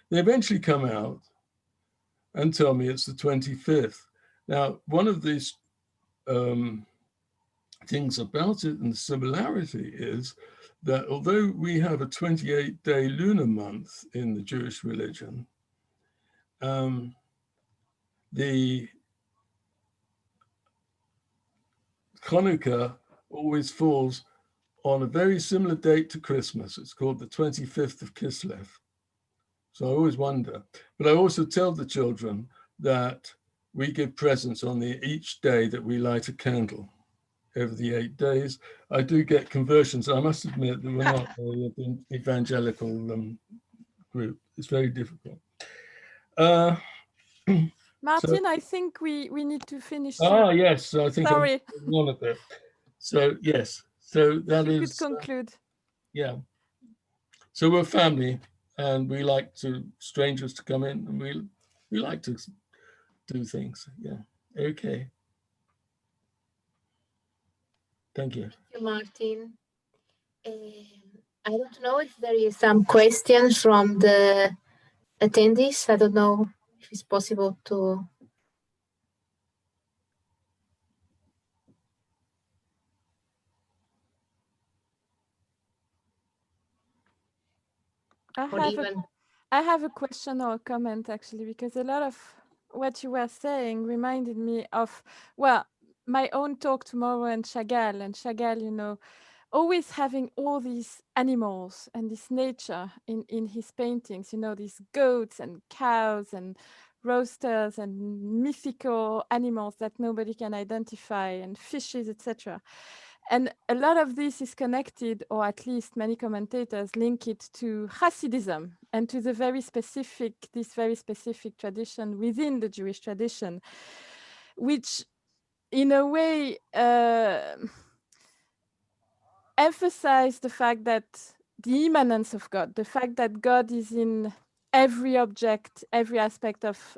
they eventually come out and tell me it's the 25th. Now, one of these things about it and the similarity is that although we have a 28-day lunar month in the Jewish religion, the Hanukkah always falls on a very similar date to Christmas. It's called the 25th of Kislev. So I always wonder, but I also tell the children that we give presents on each day that we light a candle. Over the 8 days, I do get conversions. I must admit that we're not an evangelical group. It's very difficult. Martyn, I think we need to finish. Yes, I think sorry. I'm on a bit. So yes, so that you is. Could conclude. Yeah. So we're family, and we like strangers to come in, and we like to do things. Yeah. Okay. Thank you. Thank you, Martyn. I don't know if there is some questions from the attendees. I don't know if it's possible to. I have a question or a comment, actually, because a lot of what you were saying reminded me of, well, my own talk tomorrow in Chagall. And Chagall, you know, always having all these animals and this nature in his paintings, you know, these goats and cows and roosters and mythical animals that nobody can identify, and fishes, etc. And a lot of this is connected, or at least many commentators link it to Hasidism and to this very specific tradition within the Jewish tradition, which in a way emphasize the fact that the immanence of God, the fact that God is in every object, every aspect of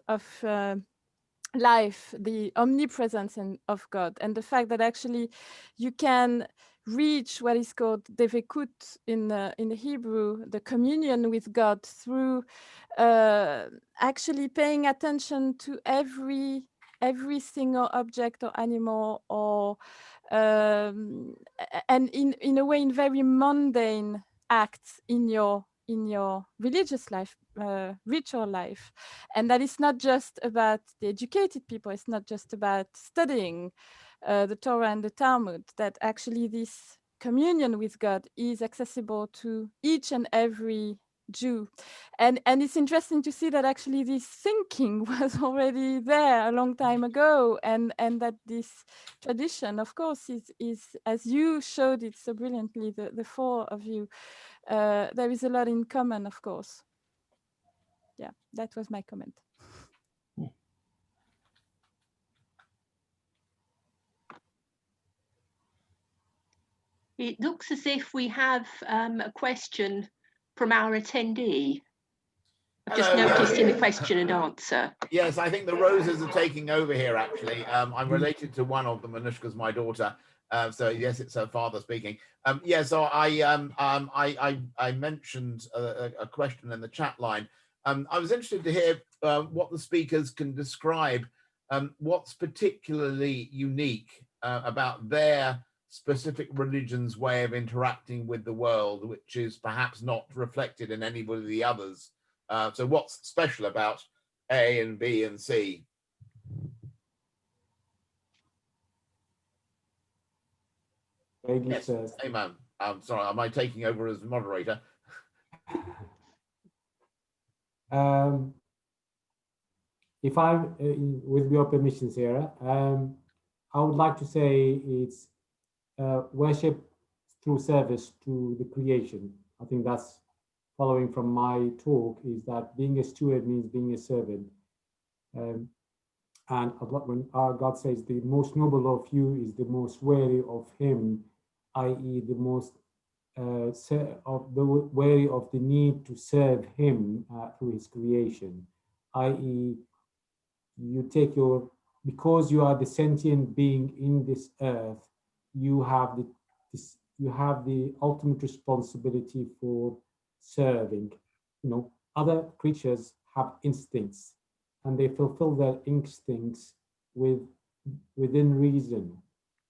life, the omnipresence of God, and the fact that actually you can reach what is called devekut in the Hebrew, the communion with God, through actually paying attention to every single object or animal, or and in a way in very mundane acts in your religious life, ritual life. And that is not just about the educated people, it's not just about studying the Torah and the Talmud, that actually this communion with God is accessible to each and every Jew. And it's interesting to see that actually this thinking was already there a long time ago, and that this tradition, of course, is as you showed it so brilliantly, the four of you, there is a lot in common, of course. Yeah, that was my comment. It looks as if we have a question from our attendee. I've just noticed in the question and answer. Yes, I think the Roses are taking over here, actually. I'm related to one of them, Anushka's my daughter. So yes, it's her father speaking. Yeah, so I mentioned a question in the chat line. I was interested to hear what the speakers can describe what's particularly unique about their specific religion's way of interacting with the world, which is perhaps not reflected in any of the others. So what's special about A and B and C? Yes, Aiman. I'm sorry, am I taking over as moderator? If I'm, with your permission, Sarah, I would like to say it's worship through service to the creation. I think that's following from my talk, is that being a steward means being a servant. And when our God says the most noble of you is the most wary of him, i.e. the most wary of the need to serve him through his creation, i.e. you take because you are the sentient being in this earth, you have the ultimate responsibility for serving. Other creatures have instincts, and they fulfill their instincts within reason,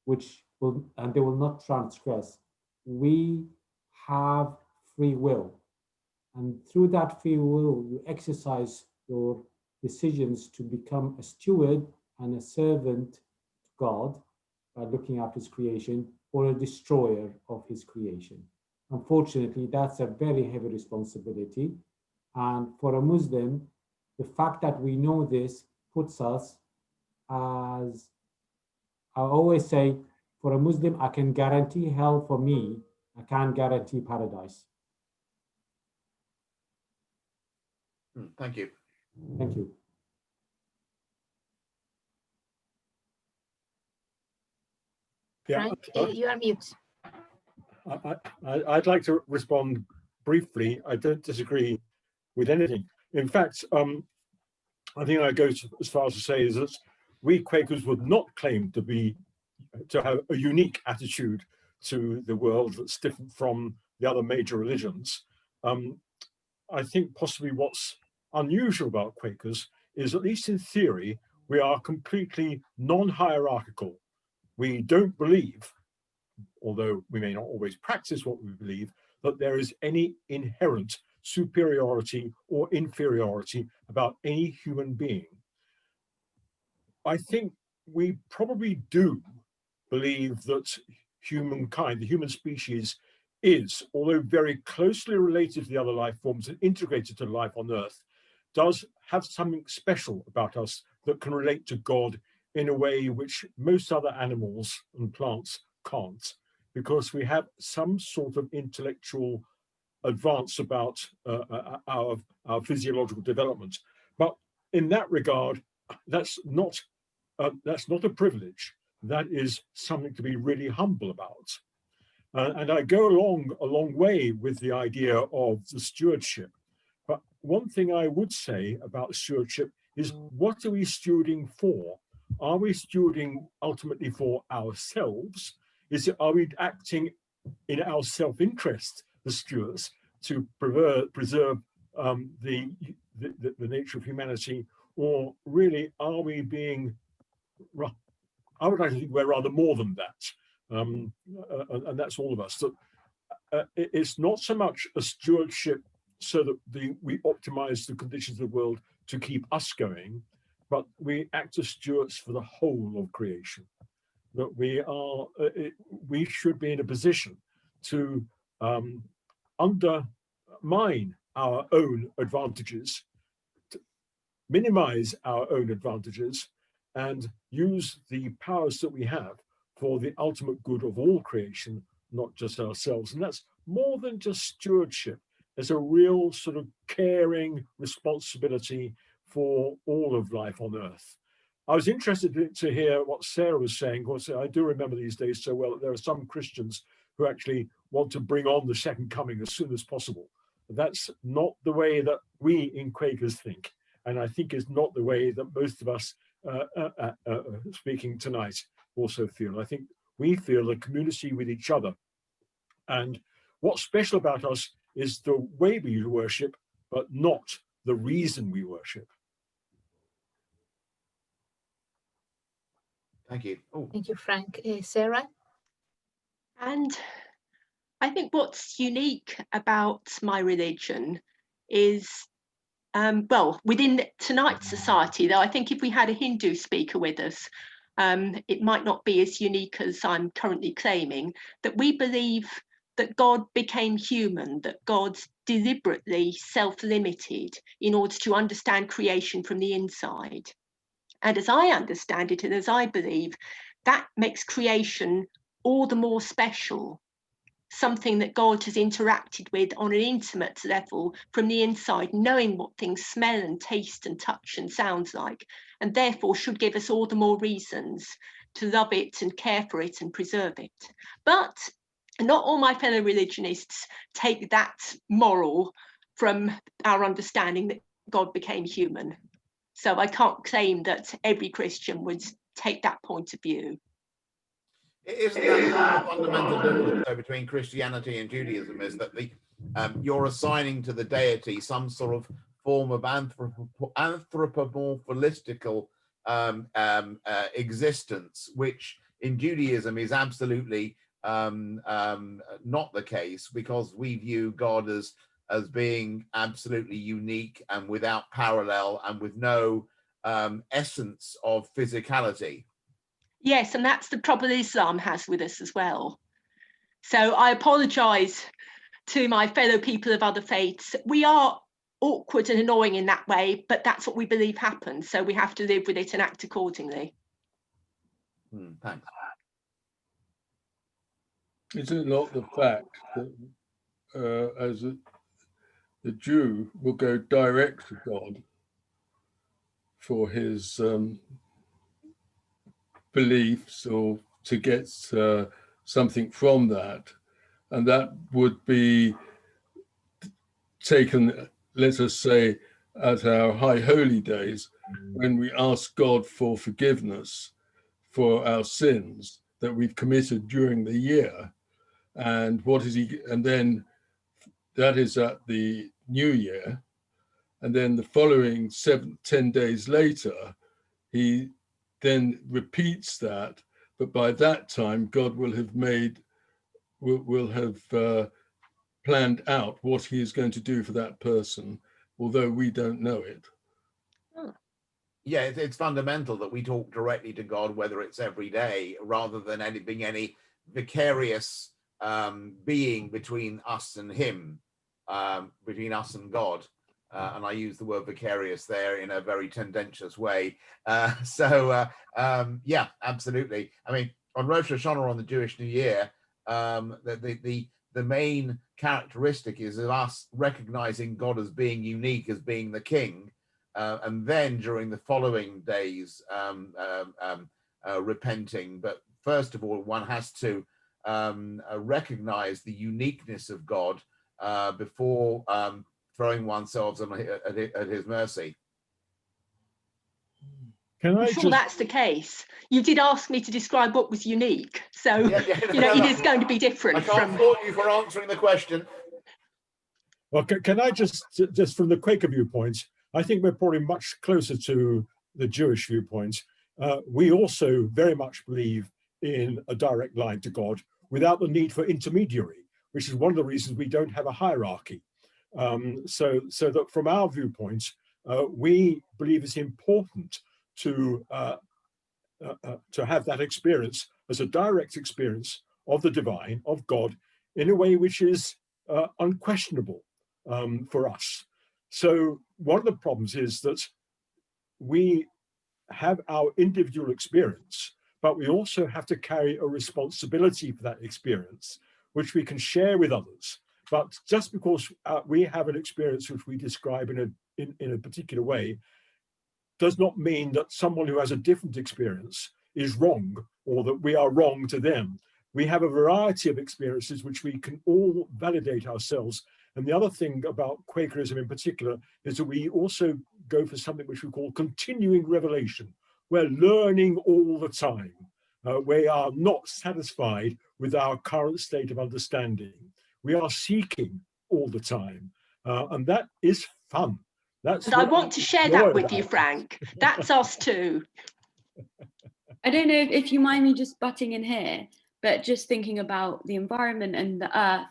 and they will not transgress. We have free will, and through that free will, you exercise your decisions to become a steward and a servant to God by looking after his creation, or a destroyer of his creation. Unfortunately, that's a very heavy responsibility. And for a Muslim, the fact that we know this puts us as, I always say, for a Muslim, I can guarantee hell for me, I can't guarantee paradise. Thank you. Thank you. Yeah, Frank, you are mute. I'd like to respond briefly. I don't disagree with anything. In fact, I think I go as far as to say is that we Quakers would not claim to have a unique attitude to the world that's different from the other major religions. I think possibly what's unusual about Quakers is, at least in theory, we are completely non-hierarchical. We don't believe, although we may not always practice what we believe, that there is any inherent superiority or inferiority about any human being. I think we probably do believe that humankind, the human species, is, although very closely related to the other life forms and integrated to life on Earth, does have something special about us that can relate to God in a way which most other animals and plants can't. because we have some sort of intellectual advance about our physiological development. But in that regard, that's not a privilege. That is something to be really humble about. And I go a long way with the idea of the stewardship. But one thing I would say about stewardship is, what are we stewarding for? Are we stewarding ultimately for ourselves? Are we acting in our self-interest, the stewards, to preserve the nature of humanity? Or really, are we being, I would like to think we're rather more than that. And that's all of us. So, it's not so much a stewardship so that we optimize the conditions of the world to keep us going, but we act as stewards for the whole of creation. That we should be in a position to undermine our own advantages, to minimize our own advantages, and use the powers that we have for the ultimate good of all creation, not just ourselves. And that's more than just stewardship. There's a real sort of caring responsibility for all of life on earth. I was interested to hear what Sarah was saying. Because I do remember these days so well that there are some Christians who actually want to bring on the second coming as soon as possible. That's not the way that we in Quakers think. And I think it's not the way that most of us speaking tonight also feel. I think we feel a community with each other. And what's special about us is the way we worship, but not the reason we worship. Thank you. Oh. Thank you, Frank. Sarah? And I think what's unique about my religion is, well, within tonight's society, though I think if we had a Hindu speaker with us, it might not be as unique as I'm currently claiming, that we believe that God became human, that God deliberately self-limited in order to understand creation from the inside. And as I understand it, and as I believe, that makes creation all the more special, something that God has interacted with on an intimate level from the inside, knowing what things smell and taste and touch and sounds like, and therefore should give us all the more reasons to love it and care for it and preserve it. But not all my fellow religionists take that moral from our understanding that God became human. So I can't claim that every Christian would take that point of view. Isn't that the fundamental difference between Christianity and Judaism, is that you're assigning to the deity some sort of form of anthropomorphistical existence, which in Judaism is absolutely not the case, because we view God as being absolutely unique and without parallel and with no essence of physicality. Yes, and that's the problem Islam has with us as well. So I apologise to my fellow people of other faiths. We are awkward and annoying in that way, but that's what we believe happens. So we have to live with it and act accordingly. Thanks. Is it not the fact that as the Jew will go direct to God for his beliefs, or to get something from that, and that would be taken, let us say, at our high holy days, when we ask God for forgiveness for our sins that we've committed during the year. And what is he? And then that is at the New Year, and then the following 10 days later, he then repeats that. But by that time, God will have planned out what he is going to do for that person, although we don't know it. Yeah, it's fundamental that we talk directly to God, whether it's every day, rather than being any vicarious being between us and him, between us and God. And I use the word vicarious there in a very tendentious way. Yeah, absolutely. I mean, on Rosh Hashanah, on the Jewish New Year, the main characteristic is of us recognizing God as being unique, as being the king, and then during the following days repenting. But first of all, one has to recognize the uniqueness of God before throwing oneself at his mercy. I'm sure that's the case. You did ask me to describe what was unique, so it is going to be different. I can't fault you for answering the question. Well, can I just from the Quaker viewpoint, I think we're probably much closer to the Jewish viewpoint. We also very much believe in a direct line to God without the need for intermediary, which is one of the reasons we don't have a hierarchy. So that from our viewpoint, we believe it's important to have that experience as a direct experience of the divine, of God, in a way which is unquestionable for us. So one of the problems is that we have our individual experience, but we also have to carry a responsibility for that experience, which we can share with others. But just because we have an experience which we describe in a particular way, does not mean that someone who has a different experience is wrong, or that we are wrong to them. We have a variety of experiences which we can all validate ourselves. And the other thing about Quakerism in particular is that we also go for something which we call continuing revelation. We're learning all the time. We are not satisfied with our current state of understanding. We are seeking all the time. And that is fun. And I want to share that with you, Frank. That's us too. I don't know if you mind me just butting in here, but just thinking about the environment and the earth,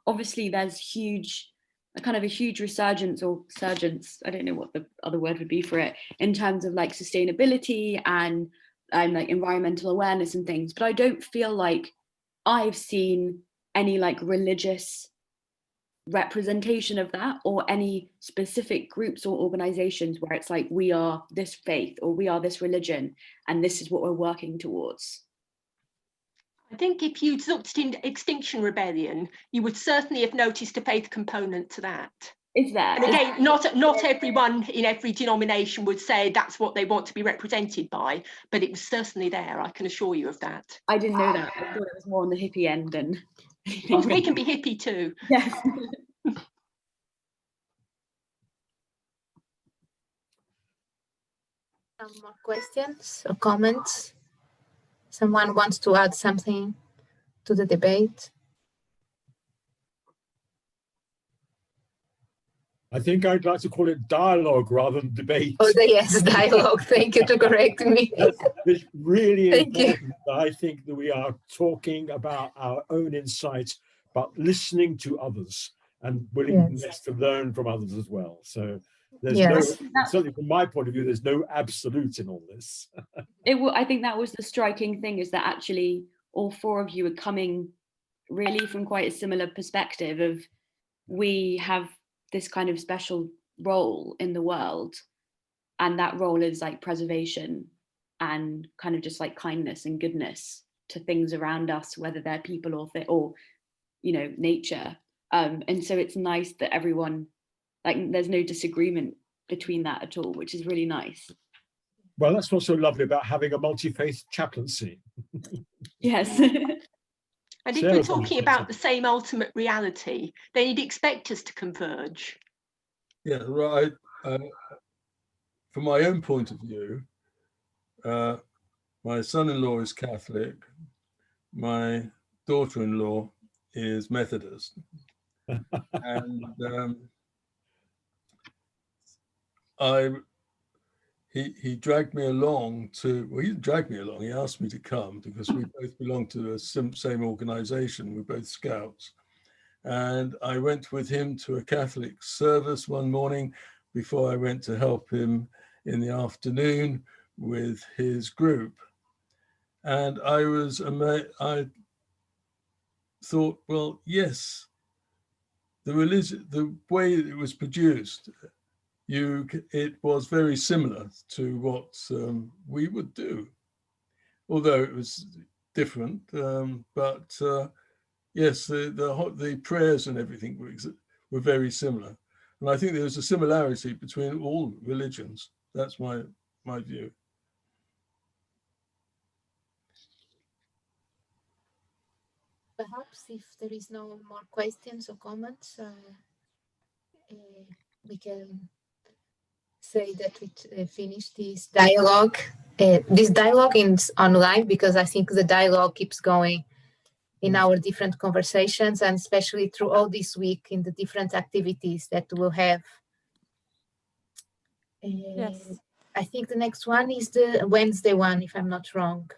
obviously there's a huge resurgence or surgence, I don't know what the other word would be for it, in terms of like sustainability and like environmental awareness and things. But I don't feel like I've seen any like religious representation of that, or any specific groups or organizations where it's like, we are this faith or we are this religion and this is what we're working towards. I think if you'd looked in Extinction Rebellion, you would certainly have noticed a faith component to that. Is there? And again, not everyone in every denomination would say that's what they want to be represented by, but it was certainly there, I can assure you of that. I didn't know that. I thought it was more on the hippie end than Oh, we can be hippie too. Yes. Some more questions or comments? Someone wants to add something to the debate? I think I'd like to call it dialogue rather than debate. Oh, yes, dialogue. Thank you to correct me. It's really Thank you. important that I think that we are talking about our own insights, but listening to others and willingness to learn from others as well. So there's certainly from my point of view, there's no absolute in all this. I think that was the striking thing, is that actually all four of you are coming really from quite a similar perspective of, we have this kind of special role in the world, and that role is like preservation and kind of just like kindness and goodness to things around us, whether they're people or nature. And so it's nice that everyone, like, there's no disagreement between that at all, which is really nice. Well, that's what's so lovely about having a multi-faith chaplaincy. Yes. And if we're talking about the same ultimate reality, then you'd expect us to converge. Yeah, right. From my own point of view, my son-in-law is Catholic, my daughter-in-law is Methodist. And he dragged me along to, well, he didn't drag me along, he asked me to come because we both belong to the same organization, we're both Scouts. And I went with him to a Catholic service one morning before I went to help him in the afternoon with his group. And I was amazed, I thought, well, yes, the religion, the way it was produced, it was very similar to what we would do, although it was different. But Yes, the prayers and everything were very similar. And I think there was a similarity between all religions. That's my view. Perhaps if there is no more questions or comments, we can say that we finished this dialogue. This dialogue is online because I think the dialogue keeps going in our different conversations, and especially through all this week in the different activities that we'll have. Yes. I think the next one is the Wednesday one, if I'm not wrong.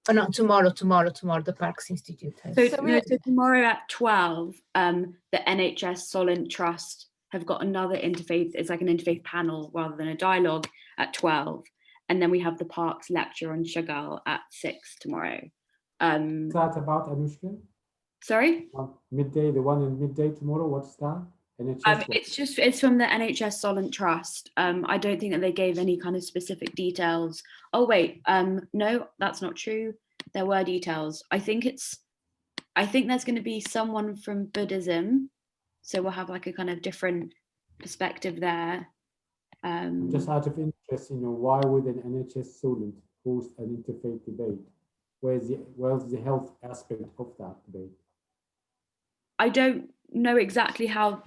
Oh no, tomorrow, the Parks Institute has. So tomorrow at 12, the NHS Solent Trust have got another interfaith, it's like an interfaith panel rather than a dialogue at 12. And then we have the Parks lecture on Chagall at 6 tomorrow. What's that about, Anushka? Sorry? Midday, the one in midday tomorrow, what's that? NHS It's from the NHS Solent Trust. I don't think that they gave any kind of specific details. Oh wait, no, that's not true. There were details. I think there's going to be someone from Buddhism, so we'll have like a kind of different perspective there. Just out of interest, why would an NHS Solent host an interfaith debate? Where's the health aspect of that debate? I don't know exactly how.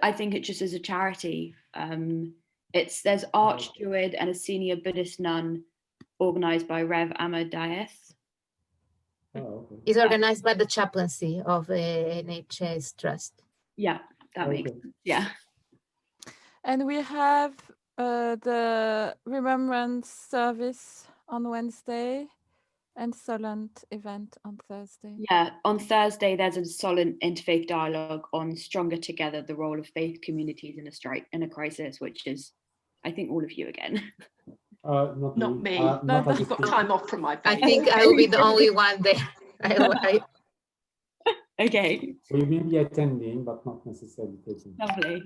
I think it just is a charity. There's Arch Druid and a senior Buddhist nun organized by Rev Ahmad Dias. Oh, okay. It's organized by the chaplaincy of NHS Trust. Yeah, that makes sense. Yeah. And we have the Remembrance service on Wednesday and Solent event on Thursday. Yeah, on Thursday there's a Solent interfaith dialogue on Stronger Together, the role of faith communities in a crisis, which is, I think, all of you again. Not me. You've got time off from my faith. I think I will be the only one there. Okay. So you may be attending, but not necessarily taking. Lovely.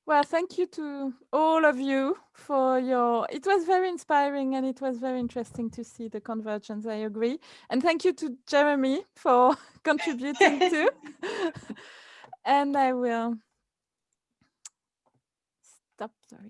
Well, thank you to all of you for it was very inspiring and it was very interesting to see the convergence, I agree. And thank you to Jeremy for contributing too. And I will stop the recording.